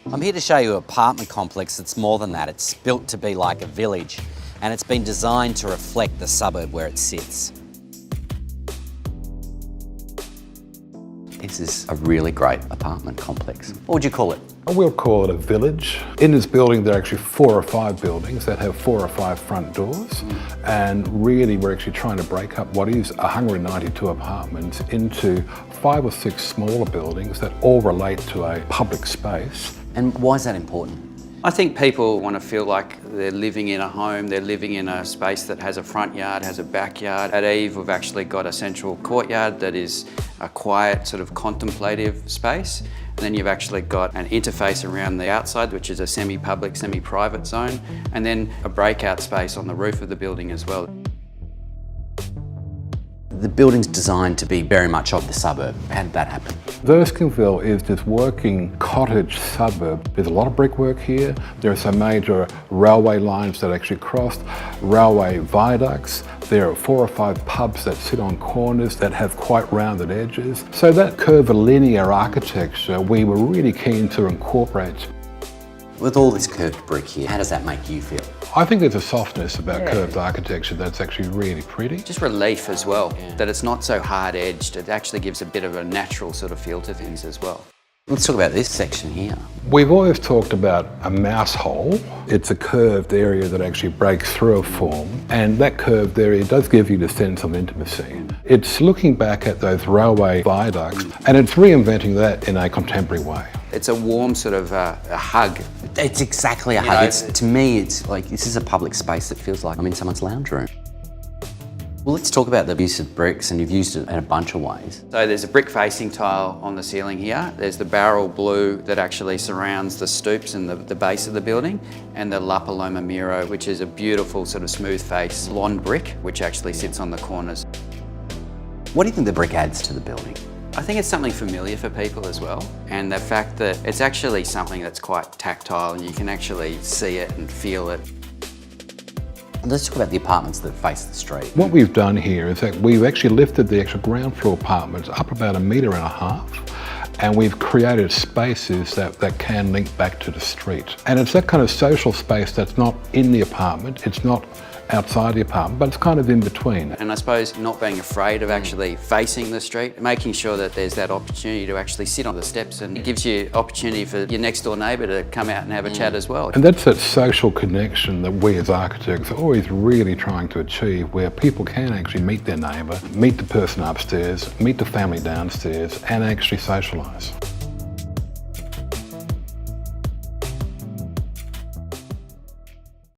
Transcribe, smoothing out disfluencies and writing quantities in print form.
I'm here to show you an apartment complex that's more than that. It's built to be like a village, and it's been designed to reflect the suburb where it sits. This is a really great apartment complex. What would you call it? We'll call it a village. In this building, there are actually 4 or 5 buildings that have 4 or 5 front doors. And really, we're actually trying to break up what is 192 apartments into 5 or 6 smaller buildings that all relate to a public space. And why is that important? I think people want to feel like they're living in a home, they're living in a space that has a front yard, has a backyard. At Eve, we've actually got a central courtyard that is a quiet, sort of contemplative space. And then you've actually got an interface around the outside, which is a semi-public, semi-private zone, and then a breakout space on the roof of the building as well. The building's designed to be very much of the suburb. How did that happen? Erskineville is this working cottage suburb. There's a lot of brickwork here. There are some major railway lines that actually crossed, railway viaducts. There are 4 or 5 pubs that sit on corners that have quite rounded edges. So that curvilinear architecture we were really keen to incorporate. With all this curved brick here, how does that make you feel? I think there's a softness about curved architecture that's actually really pretty. Just relief as well, that it's not so hard-edged. It actually gives a bit of a natural sort of feel to things as well. Let's talk about this section here. We've always talked about a mouse hole. It's a curved area that actually breaks through a form, and that curved area does give you the sense of intimacy. It's looking back at those railway viaducts, and it's reinventing that in a contemporary way. It's a warm sort of a hug. It's exactly a hug. To me, it's like this is a public space that feels like I'm in someone's lounge room. Well, let's talk about the use of bricks, and you've used it in a bunch of ways. So there's a brick facing tile on the ceiling here. There's the Bowral blue that actually surrounds the stoops and the base of the building, and the La Paloma Miro, which is a beautiful sort of smooth face blonde brick, which actually sits on the corners. What do you think the brick adds to the building? I think it's something familiar for people as well, and the fact that it's actually something that's quite tactile and you can actually see it and feel it. Let's talk about the apartments that face the street. What we've done here is that we've actually lifted the actual ground floor apartments up about 1.5 meters, and we've created spaces that can link back to the street. And it's that kind of social space that's not in the apartment, it's not outside the apartment, but it's kind of in between. And I suppose not being afraid of actually facing the street, making sure that there's that opportunity to actually sit on the steps, and it gives you opportunity for your next door neighbour to come out and have a chat as well. And that's that social connection that we as architects are always really trying to achieve, where people can actually meet their neighbour, meet the person upstairs, meet the family downstairs, and actually socialise.